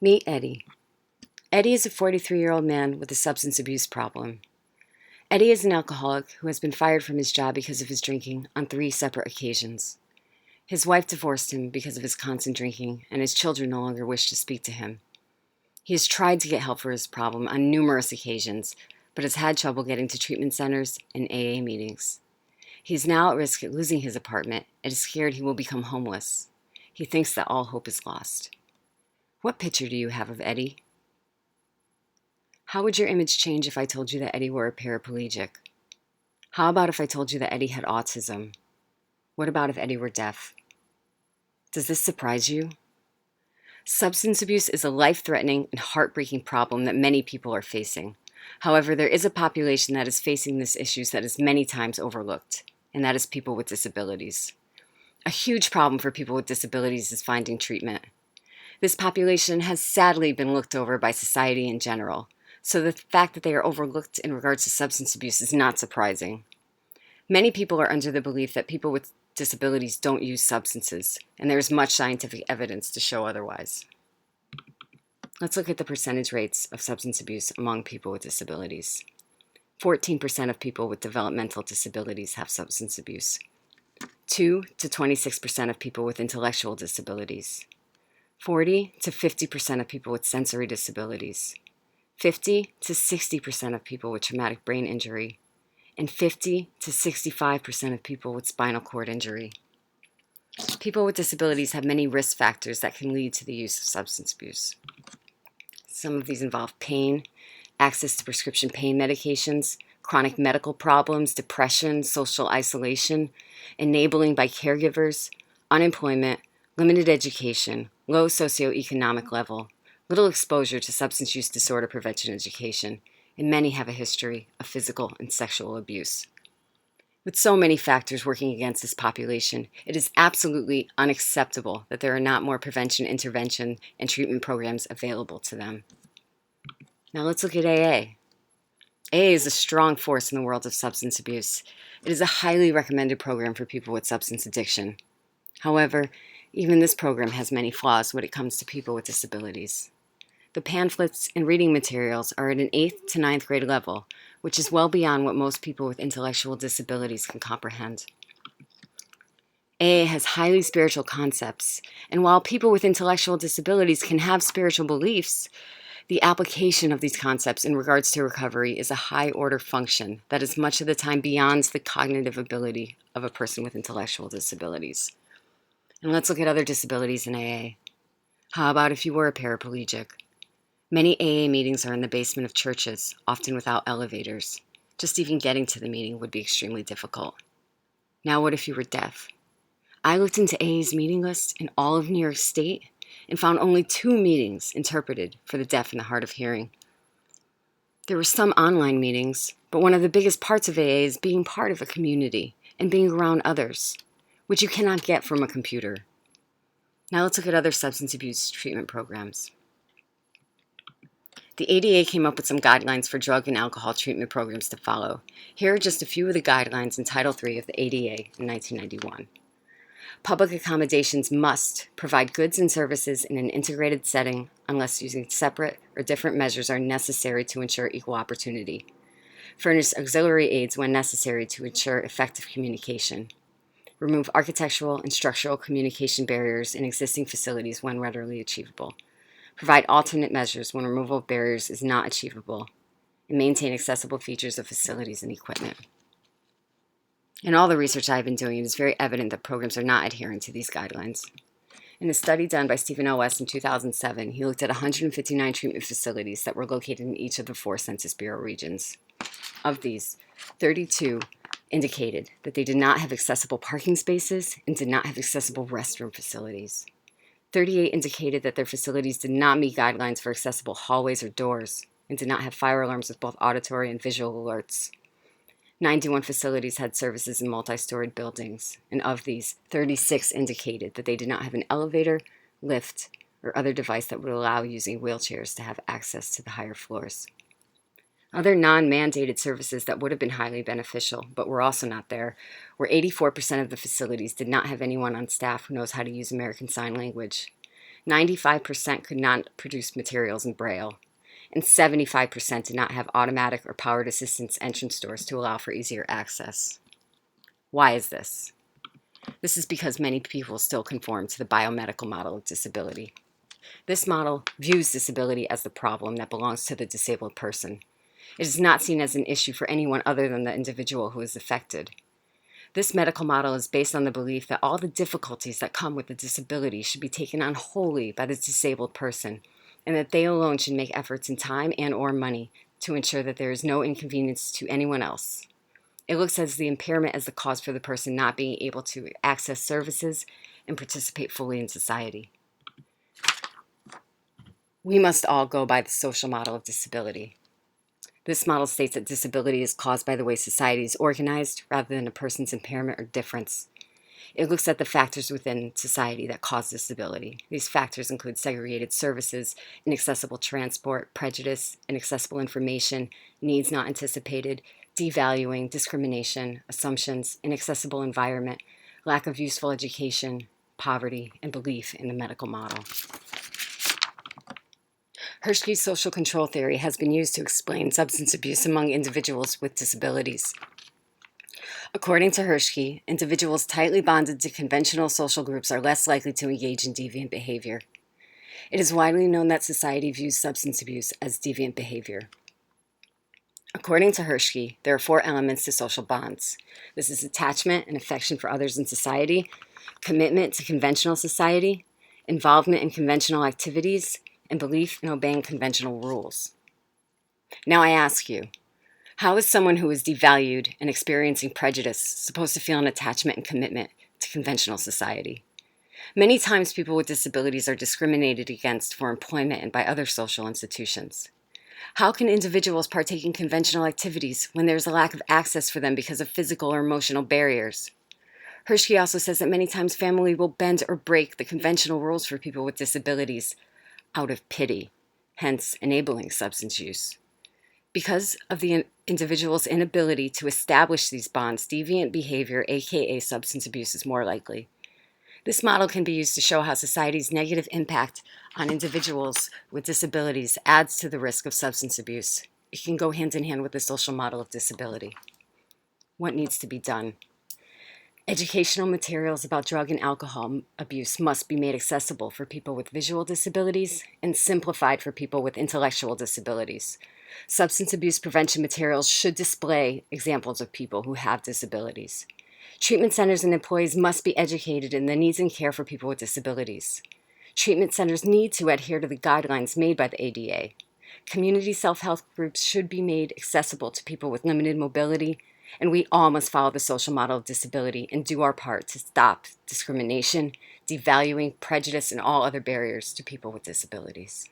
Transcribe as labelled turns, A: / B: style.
A: Meet Eddie. Eddie is a 43-year-old man with a substance abuse problem. Eddie is an alcoholic who has been fired from his job because of his drinking on 3 separate occasions. His wife divorced him because of his constant drinking, and his children no longer wish to speak to him. He has tried to get help for his problem on numerous occasions, but has had trouble getting to treatment centers and AA meetings. He is now at risk of losing his apartment and is scared he will become homeless. He thinks that all hope is lost. What picture do you have of Eddie? How would your image change if I told you that Eddie were a paraplegic? How about if I told you that Eddie had autism? What about if Eddie were deaf? Does this surprise you? Substance abuse is a life-threatening and heartbreaking problem that many people are facing. However, there is a population that is facing this issue that is many times overlooked, and that is people with disabilities. A huge problem for people with disabilities is finding treatment. This population has sadly been looked over by society in general, so the fact that they are overlooked in regards to substance abuse is not surprising. Many people are under the belief that people with disabilities don't use substances, and there is much scientific evidence to show otherwise. Let's look at the percentage rates of substance abuse among people with disabilities. 14% of people with developmental disabilities have substance abuse. 2 to 26% of people with intellectual disabilities. 40 to 50% of people with sensory disabilities. 50 to 60% of people with traumatic brain injury, and 50 to 65% of people with spinal cord injury. People with disabilities have many risk factors that can lead to the use of substance abuse. Some of these involve pain, access to prescription pain medications, chronic medical problems, depression, social isolation, enabling by caregivers, unemployment, limited education, low socioeconomic level, little exposure to substance use disorder prevention education, and many have a history of physical and sexual abuse. With so many factors working against this population, it is absolutely unacceptable that there are not more prevention, intervention, and treatment programs available to them. Now let's look at AA. AA is a strong force in the world of substance abuse. It is a highly recommended program for people with substance addiction. However, even this program has many flaws when it comes to people with disabilities. The pamphlets and reading materials are at an 8th to 9th grade level, which is well beyond what most people with intellectual disabilities can comprehend. AA has highly spiritual concepts, and while people with intellectual disabilities can have spiritual beliefs, the application of these concepts in regards to recovery is a high-order function that is much of the time beyond the cognitive ability of a person with intellectual disabilities. And let's look at other disabilities in AA. How about if you were a paraplegic? Many AA meetings are in the basement of churches, often without elevators. Just even getting to the meeting would be extremely difficult. Now what if you were deaf? I looked into AA's meeting list in all of New York State and found only 2 meetings interpreted for the deaf and the hard of hearing. There were some online meetings, but one of the biggest parts of AA is being part of a community and being around others, which you cannot get from a computer. Now let's look at other substance abuse treatment programs. The ADA came up with some guidelines for drug and alcohol treatment programs to follow. Here are just a few of the guidelines in Title III of the ADA in 1991. Public accommodations must provide goods and services in an integrated setting unless using separate or different measures are necessary to ensure equal opportunity. Furnish auxiliary aids when necessary to ensure effective communication. Remove architectural and structural communication barriers in existing facilities when readily achievable. Provide alternate measures when removal of barriers is not achievable, and maintain accessible features of facilities and equipment. In all the research I've been doing, it is very evident that programs are not adhering to these guidelines. In a study done by Stephen L. West in 2007, he looked at 159 treatment facilities that were located in each of the 4 Census Bureau regions. Of these, 32 indicated that they did not have accessible parking spaces and did not have accessible restroom facilities. 38 indicated that their facilities did not meet guidelines for accessible hallways or doors and did not have fire alarms with both auditory and visual alerts. 91 facilities had services in multi-storied buildings, and of these, 36 indicated that they did not have an elevator, lift, or other device that would allow using wheelchairs to have access to the higher floors. Other non-mandated services that would have been highly beneficial, but were also not there, were 84% of the facilities did not have anyone on staff who knows how to use American Sign Language. 95% could not produce materials in Braille, and 75% did not have automatic or powered assistance entrance doors to allow for easier access. Why is this? This is because many people still conform to the biomedical model of disability. This model views disability as the problem that belongs to the disabled person. It is not seen as an issue for anyone other than the individual who is affected. This medical model is based on the belief that all the difficulties that come with a disability should be taken on wholly by the disabled person, and that they alone should make efforts in time and/or money to ensure that there is no inconvenience to anyone else. It looks at the impairment as the cause for the person not being able to access services and participate fully in society. We must all go by the social model of disability. This model states that disability is caused by the way society is organized rather than a person's impairment or difference. It looks at the factors within society that cause disability. These factors include segregated services, inaccessible transport, prejudice, inaccessible information, needs not anticipated, devaluing, discrimination, assumptions, inaccessible environment, lack of useful education, poverty, and belief in the medical model. Hershey's social control theory has been used to explain substance abuse among individuals with disabilities. According to Hershey, individuals tightly bonded to conventional social groups are less likely to engage in deviant behavior. It is widely known that society views substance abuse as deviant behavior. According to Hershey, there are 4 elements to social bonds. This is attachment and affection for others in society, commitment to conventional society, involvement in conventional activities, and belief in obeying conventional rules. Now I ask you, how is someone who is devalued and experiencing prejudice supposed to feel an attachment and commitment to conventional society? Many times people with disabilities are discriminated against for employment and by other social institutions. How can individuals partake in conventional activities when there is a lack of access for them because of physical or emotional barriers? Hershey also says that many times family will bend or break the conventional rules for people with disabilities out of pity, hence enabling substance use. Because of the individual's inability to establish these bonds, deviant behavior, aka substance abuse, is more likely. This model can be used to show how society's negative impact on individuals with disabilities adds to the risk of substance abuse. It can go hand in hand with the social model of disability. What needs to be done? Educational materials about drug and alcohol abuse must be made accessible for people with visual disabilities and simplified for people with intellectual disabilities. Substance abuse prevention materials should display examples of people who have disabilities. Treatment centers and employees must be educated in the needs and care for people with disabilities. Treatment centers need to adhere to the guidelines made by the ADA. Community self-help groups should be made accessible to people with limited mobility, and we all must follow the social model of disability and do our part to stop discrimination, devaluing, prejudice, and all other barriers to people with disabilities.